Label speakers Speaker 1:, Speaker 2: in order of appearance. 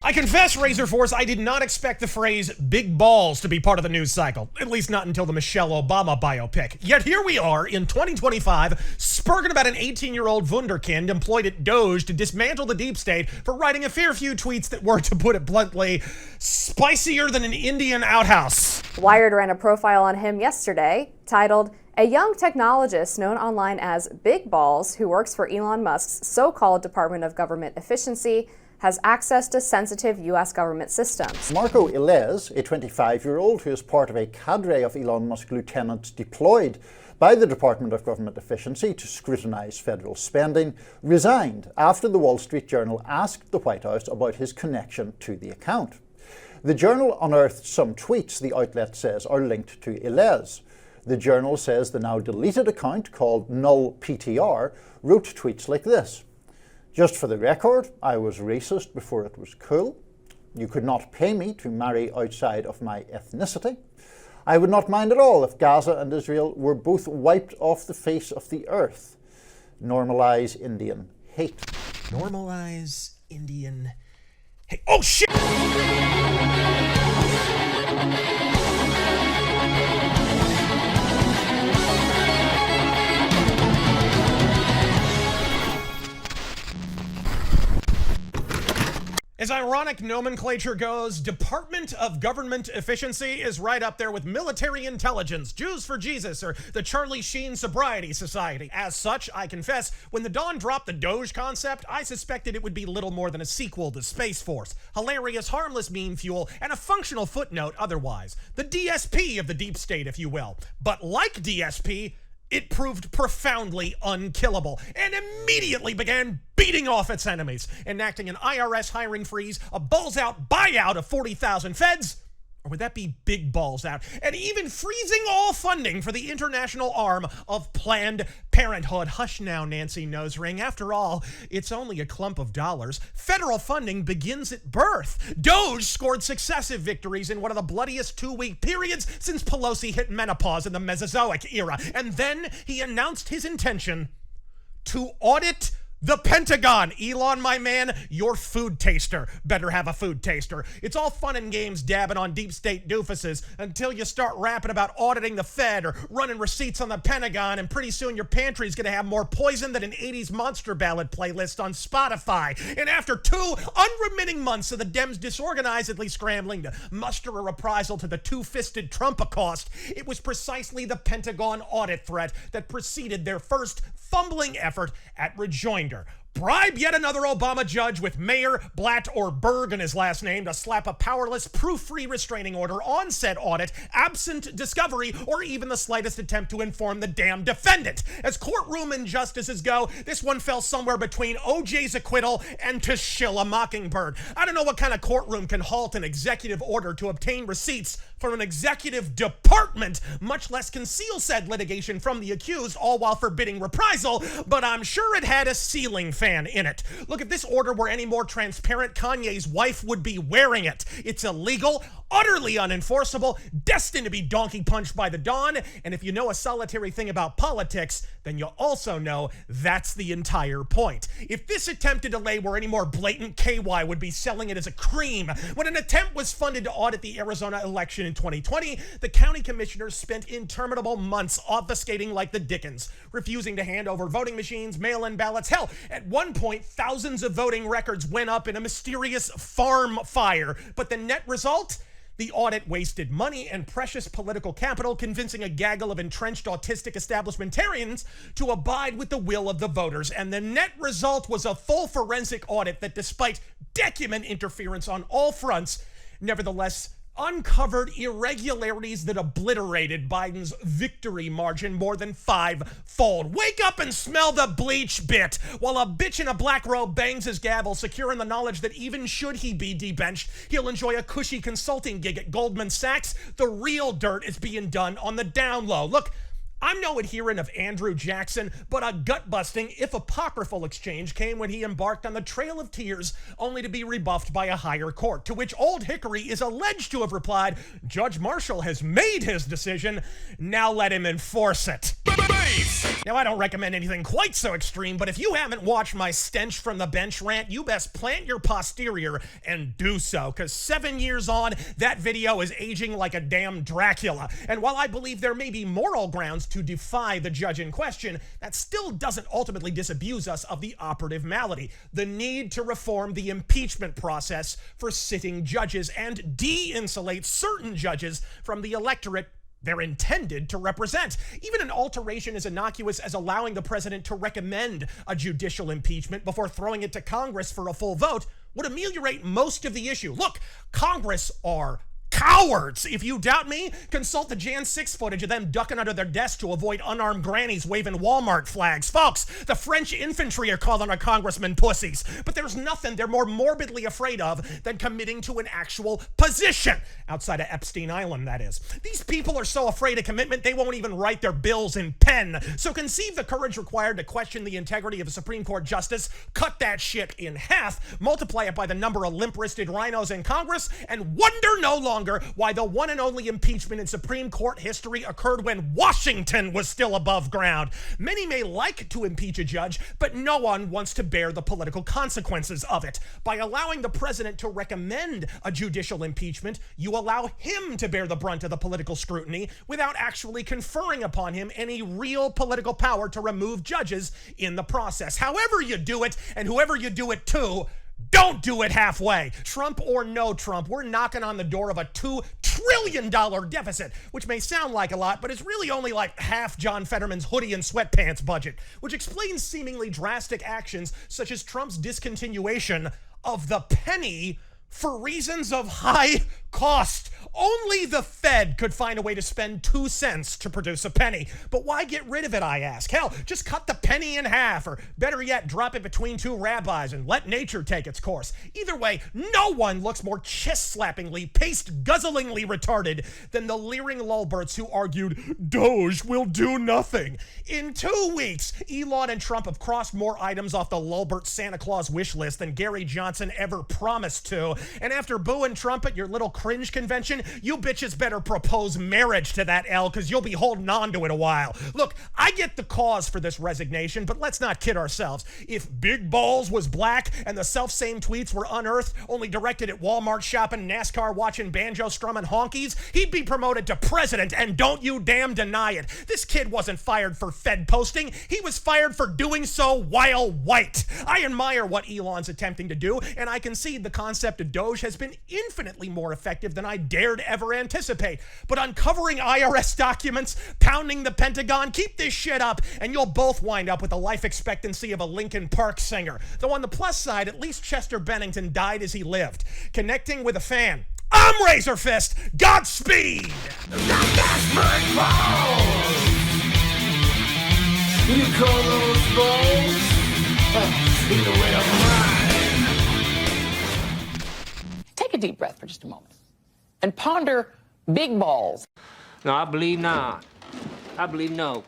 Speaker 1: I confess, RazörForce, I did not expect the phrase big balls to be part of the news cycle, at least not until the Michelle Obama biopic. Yet here we are in 2025, spurging about an 18-year-old wunderkind employed at DOGE to dismantle the deep state for writing a fair few tweets that were, to put it bluntly, spicier than an Indian outhouse.
Speaker 2: Wired ran a profile on him yesterday titled, "A young technologist known online as Big Balls, who works for Elon Musk's so-called Department of Government Efficiency, has access to sensitive U.S. government systems."
Speaker 3: Marco Illes, a 25-year-old who is part of a cadre of Elon Musk lieutenants deployed by the Department of Government Efficiency to scrutinize federal spending, resigned after the Wall Street Journal asked the White House about his connection to the account. The Journal unearthed some tweets the outlet says are linked to Illes. The Journal says the now deleted account, called Null PTR, wrote tweets like this. "Just for the record, I was racist before it was cool. You could not pay me to marry outside of my ethnicity. I would not mind at all if Gaza and Israel were both wiped off the face of the earth. Normalize Indian hate."
Speaker 1: Normalize Indian hate. Oh, shit! As ironic nomenclature goes, Department of Government Efficiency is right up there with military intelligence, Jews for Jesus, or the Charlie Sheen Sobriety Society. As such, I confess, when the Dawn dropped the DOGE concept, I suspected it would be little more than a sequel to Space Force. Hilarious, harmless meme fuel, and a functional footnote otherwise. The DSP of the deep state, if you will. But like DSP, it proved profoundly unkillable and immediately began beating off its enemies, enacting an IRS hiring freeze, a balls-out buyout of 40,000 feds, or would that be big balls out, and even freezing all funding for the international arm of Planned Parenthood. Hush now, Nancy Nosering. After all, it's only a clump of dollars. Federal funding begins at birth. DOGE scored successive victories in one of the bloodiest two-week periods since Pelosi hit menopause in the Mesozoic era. And then he announced his intention to audit the Pentagon. Elon, my man, your food taster better have a food taster. It's all fun and games dabbing on deep state doofuses until you start rapping about auditing the Fed or running receipts on the Pentagon, and pretty soon your pantry's gonna have more poison than an 80s monster ballad playlist on Spotify. And after 2 unremitting months of the Dems disorganizedly scrambling to muster a reprisal to the two-fisted Trump-acost, it was precisely the Pentagon audit threat that preceded their first fumbling effort at rejoinder. Bribe yet another Obama judge with Mayor, Blatt, or Berg in his last name to slap a powerless, proof-free restraining order on said audit, absent discovery or even the slightest attempt to inform the damn defendant. As courtroom injustices go, this one fell somewhere between OJ's acquittal and To Shill a Mockingbird. I don't know what kind of courtroom can halt an executive order to obtain receipts from an executive department, much less conceal said litigation from the accused, all while forbidding reprisal, but I'm sure it had a ceiling fan in it. Look, if this order were any more transparent, Kanye's wife would be wearing it. It's illegal, utterly unenforceable, destined to be donkey punched by the dawn, and if you know a solitary thing about politics, then you also know that's the entire point. If this attempted delay were any more blatant, KY would be selling it as a cream. When an attempt was funded to audit the Arizona election in 2020, the county commissioners spent interminable months obfuscating like the Dickens, refusing to hand over voting machines, mail-in ballots. Hell, at one point, thousands of voting records went up in a mysterious farm fire. But the net result? The audit wasted money and precious political capital, convincing a gaggle of entrenched autistic establishmentarians to abide with the will of the voters. And the net result was a full forensic audit that, despite document interference on all fronts, nevertheless uncovered irregularities that obliterated Biden's victory margin more than 5-fold. Wake up and smell the bleach, bit, while a bitch in a black robe bangs his gavel, secure in the knowledge that even should he be debenched, he'll enjoy a cushy consulting gig at Goldman Sachs. The real dirt is being done on the down low. Look, I'm no adherent of Andrew Jackson, but a gut-busting, if apocryphal exchange came when he embarked on the Trail of Tears, only to be rebuffed by a higher court, to which Old Hickory is alleged to have replied, "Judge Marshall has made his decision, now let him enforce it." Now, I don't recommend anything quite so extreme, but if you haven't watched my stench from the bench rant, you best plant your posterior and do so, because 7 years on, that video is aging like a damn Dracula. And while I believe there may be moral grounds to defy the judge in question, that still doesn't ultimately disabuse us of the operative malady, the need to reform the impeachment process for sitting judges and de-insulate certain judges from the electorate they're intended to represent. Even an alteration as innocuous as allowing the president to recommend a judicial impeachment before throwing it to Congress for a full vote would ameliorate most of the issue. Look, Congress are cowards. If you doubt me, consult the Jan 6 footage of them ducking under their desk to avoid unarmed grannies waving Walmart flags. Folks, the French infantry are calling our congressmen pussies, but there's nothing they're more morbidly afraid of than committing to an actual position, outside of Epstein Island, that is. These people are so afraid of commitment, they won't even write their bills in pen. So conceive the courage required to question the integrity of a Supreme Court justice, cut that shit in half, multiply it by the number of limp-wristed rhinos in Congress, and wonder no longer why the one and only impeachment in Supreme Court history occurred when Washington was still above ground. Many may like to impeach a judge, but no one wants to bear the political consequences of it. By allowing the president to recommend a judicial impeachment, you allow him to bear the brunt of the political scrutiny without actually conferring upon him any real political power to remove judges in the process. However you do it, and whoever you do it to, don't do it halfway. Trump or no Trump, we're knocking on the door of a $2 trillion deficit, which may sound like a lot, but it's really only like half John Fetterman's hoodie and sweatpants budget, which explains seemingly drastic actions such as Trump's discontinuation of the penny for reasons of high cost. Only the Fed could find a way to spend 2 cents to produce a penny. But why get rid of it, I ask? Hell, just cut the penny in half, or better yet, drop it between 2 rabbis and let nature take its course. Either way, no one looks more chest-slappingly, paste-guzzlingly retarded than the leering lulberts who argued, DOGE will do nothing. In 2 weeks, Elon and Trump have crossed more items off the lulbert Santa Claus wish list than Gary Johnson ever promised to. And after booing Trump at your little cringe convention, you bitches better propose marriage to that L, because you'll be holding on to it a while. Look, I get the cause for this resignation, but let's not kid ourselves. If Big Balls was black and the self-same tweets were unearthed, only directed at Walmart shopping, NASCAR watching, banjo strumming honkies, he'd be promoted to president, and don't you damn deny it. This kid wasn't fired for Fed posting. He was fired for doing so while white. I admire what Elon's attempting to do, and I concede the concept of DOGE has been infinitely more effective than I dared ever anticipate. But uncovering IRS documents, pounding the Pentagon, keep this shit up, and you'll both wind up with the life expectancy of a Linkin Park singer. Though on the plus side, at least Chester Bennington died as he lived, connecting with a fan. I'm Razor Fist. Godspeed!
Speaker 4: You call those balls? Either way of mine.
Speaker 5: Take a deep breath for just a moment and ponder big balls.
Speaker 6: No, I believe not. I believe no.